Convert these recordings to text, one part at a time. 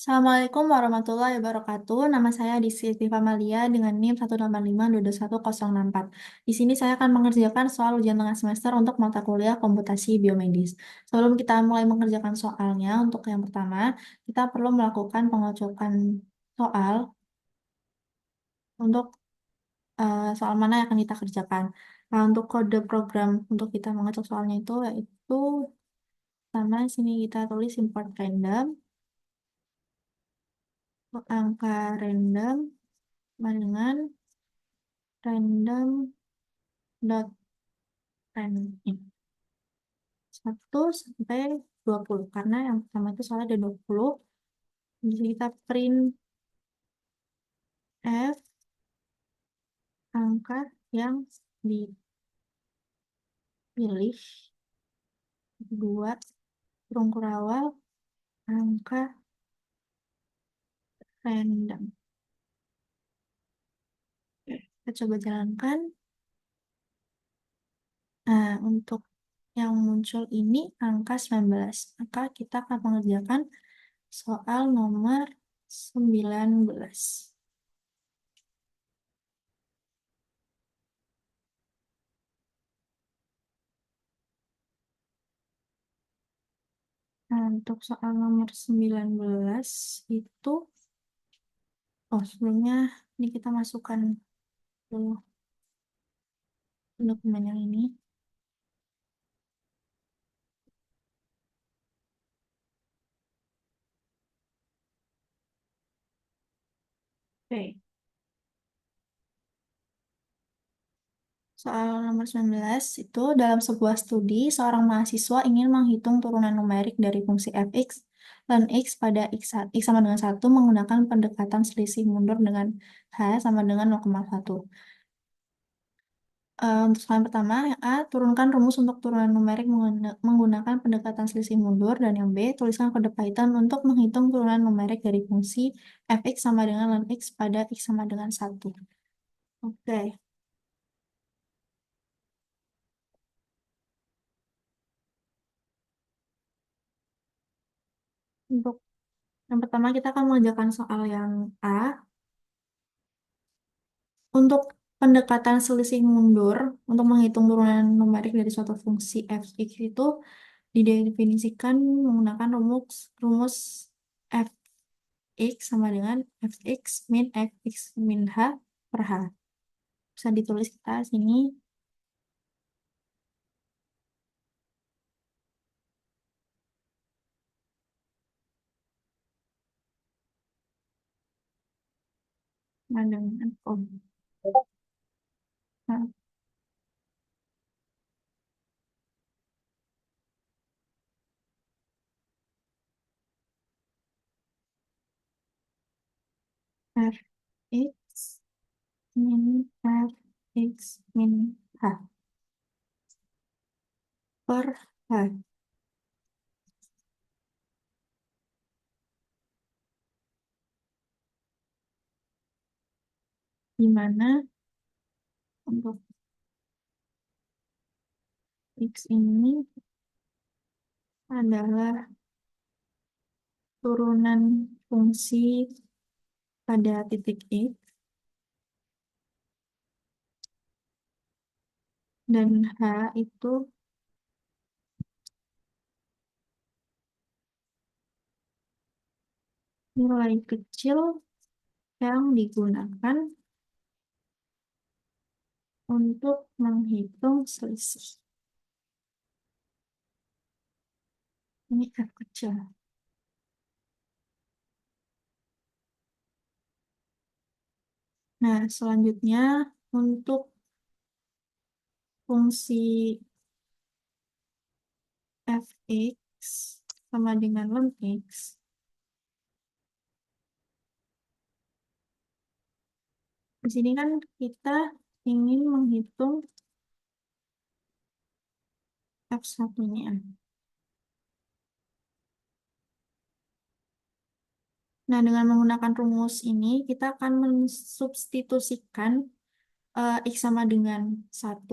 Assalamualaikum warahmatullahi wabarakatuh. Nama saya Siti Famalia dengan NIM 185221064. Di sini saya akan mengerjakan soal ujian tengah semester untuk mata kuliah komputasi biomedis. Sebelum kita mulai mengerjakan soalnya, untuk yang pertama, kita perlu melakukan pengocokan soal untuk soal mana yang akan kita kerjakan. Nah, untuk kode program untuk kita mengecek soalnya itu yaitu pertama sini kita tulis import random, angka random sama dengan random dot random 1 sampai 20 karena yang pertama itu soalnya ada 20. Jadi kita print F angka yang dipilih, dua kurung kurawal angka random. Oke, kita coba jalankan. Nah, untuk yang muncul ini angka 19, maka kita akan mengerjakan soal nomor 19. Nah, untuk soal nomor 19 itu, sebelumnya ini kita masukkan dulu dokumen yang ini. Oke. Soal nomor 19 itu dalam sebuah studi, seorang mahasiswa ingin menghitung turunan numerik dari fungsi fx dan x pada x sama dengan 1 menggunakan pendekatan selisih mundur dengan h sama dengan 0,1. Untuk soal yang pertama, yang A, turunkan rumus untuk turunan numerik menggunakan pendekatan selisih mundur, dan yang B, tuliskan kode Python untuk menghitung turunan numerik dari fungsi fx sama dengan ln x pada x sama dengan 1. Oke, untuk yang pertama kita akan mengerjakan soal yang A. Untuk pendekatan selisih mundur, untuk menghitung turunan numerik dari suatu fungsi fx itu didefinisikan menggunakan rumus fx sama dengan fx min h per h. Bisa ditulis kita sini sama dengan nah, fx min fx min h per h, di mana untuk x ini adalah turunan fungsi pada titik X dan H itu nilai kecil yang digunakan untuk menghitung selisih. Ini F kecil. Nah, selanjutnya untuk fungsi fx sama dengan ln x, di sini kan kita ingin menghitung f1-nya. Nah, dengan menggunakan rumus ini, kita akan mensubstitusikan X sama dengan 1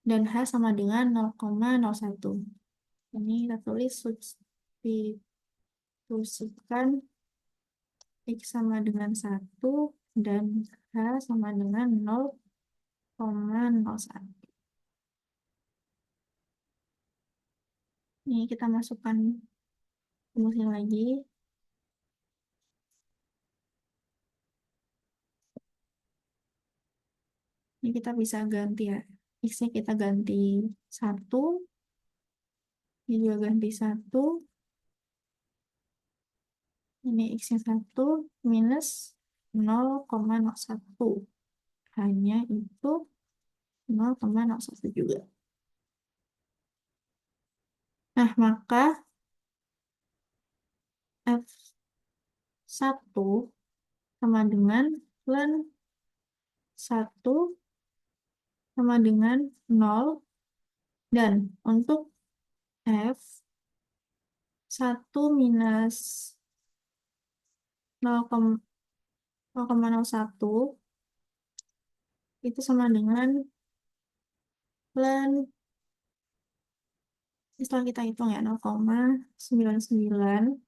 dan H sama dengan 0,01. Ini kita tulis substitusikan X sama dengan 1 dan H sama dengan 0,01. Ini kita masukkan rumusnya lagi. Ini kita bisa ganti ya. X-nya kita ganti 1, ini juga ganti 1. Ini X-nya 1 minus 0,01. Hanya itu 0,01 juga. Nah, maka F1 sama dengan ln 1 sama dengan 0. Dan untuk F1 minus 0,01 itu sama dengan ln, setelah kita hitung ya, 0,99.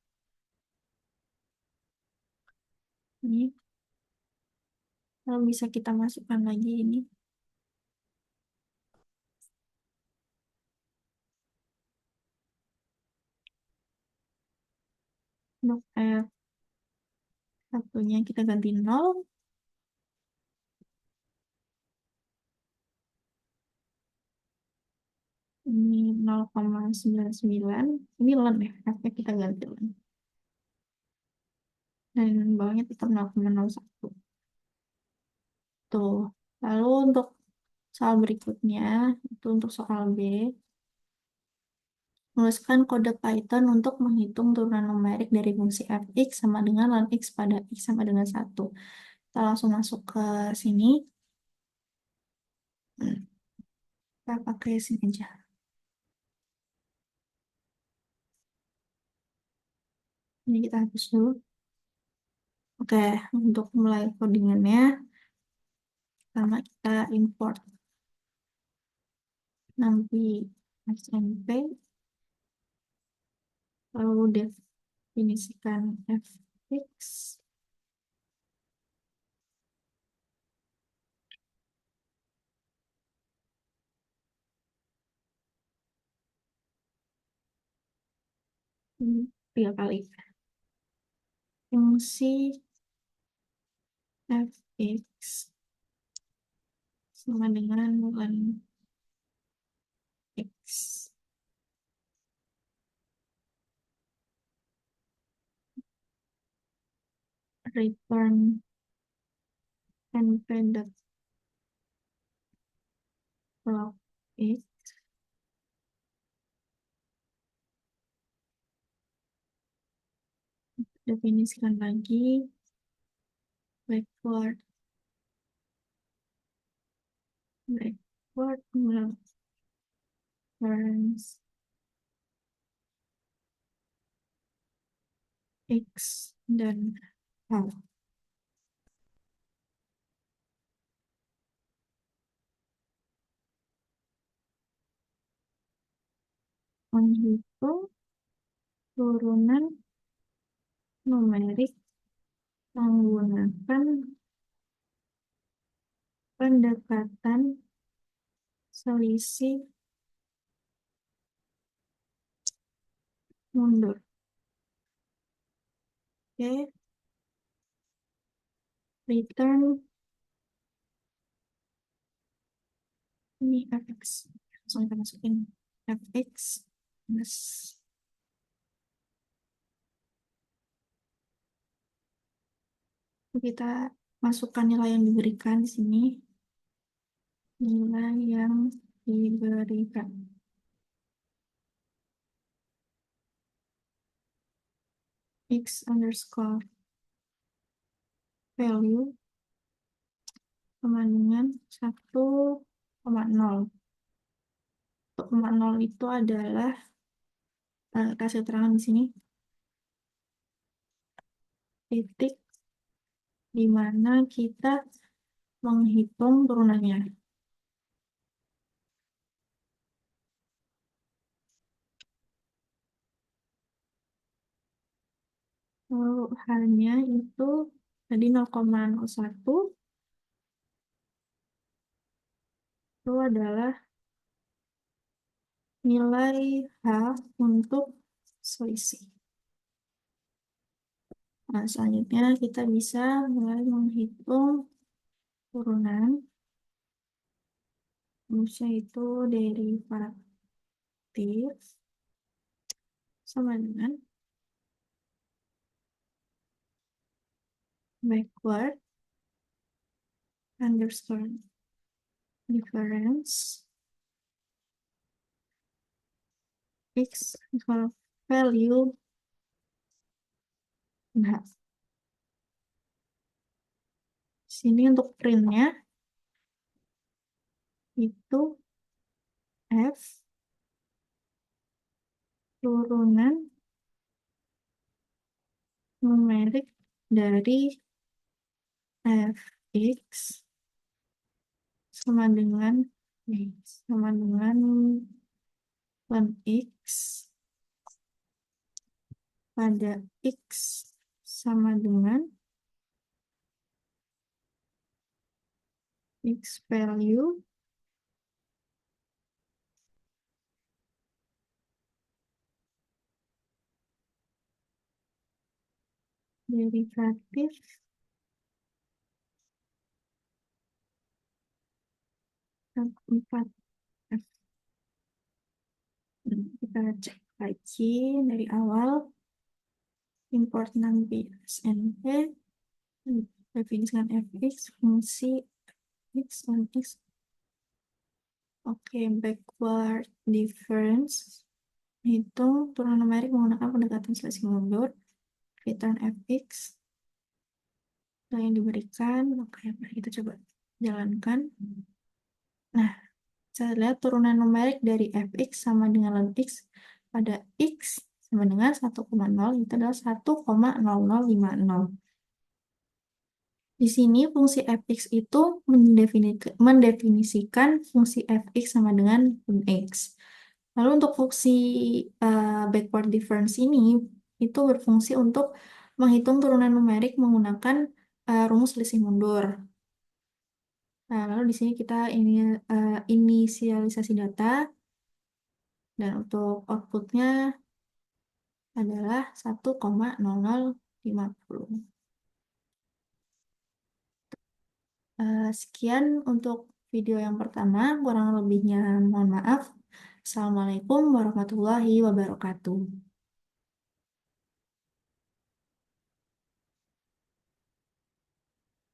Ini lalu bisa kita masukkan lagi ini. Untuk F1-nya kita ganti 0. Ini 0,99. Ini ln ya, F-nya kita ganti ln. Dan bawahnya tetap 0,01. Tuh. Lalu untuk soal berikutnya, itu untuk soal B. Menuliskan kode Python untuk menghitung turunan numerik dari fungsi fx sama dengan ln x pada x sama dengan 1. Kita langsung masuk ke sini. Kita pakai sini aja. Ini kita hapus dulu. Oke, untuk mulai codingannya, pertama kita import nanti smp, lalu definisikan fx, ini 3 kali. Fungsi fx sama dengan ln x. Return np.log x. Definisikan lagi backward reference x dan h. Menghitung turunan numerik menggunakan pendekatan selisih mundur. Oke, return ini fx. Langsung kita masukin fx plus kita masukkan nilai yang diberikan di sini. Nilai yang diberikan. X underscore value sama dengan 1,0. 1,0 itu adalah kasih keterangan di sini titik di mana kita menghitung turunannya. Kalau hanya itu tadi 0,01 itu adalah nilai H untuk selisih. Nah, selanjutnya kita bisa mulai menghitung turunan, yaitu derivatif sama dengan backward underscore difference x equal value. Nah, sini untuk printnya itu f turunan numerik dari fx sama dengan sama dengan ln x pada x sama dengan x value derivatif 4f. Kita cek lagi dari awal, import nanti SNP, definisikan fx, fungsi x dan x. Oke, backward difference itu turunan numerik menggunakan pendekatan selisih mundur. Return fx yang diberikan. Oke, mari kita coba jalankan. Nah, saya lihat turunan numerik dari fx sama dengan ln x pada x sama dengan 1,0 itu adalah 1,0050. Di sini fungsi fx itu mendefinisikan fungsi fx sama dengan ln x. Lalu untuk fungsi backward difference ini itu berfungsi untuk menghitung turunan numerik menggunakan rumus selisih mundur. Nah, lalu di sini kita ini inisialisasi data dan untuk outputnya adalah 1,0050. Sekian untuk video yang pertama, kurang lebihnya mohon maaf. Assalamualaikum warahmatullahi wabarakatuh.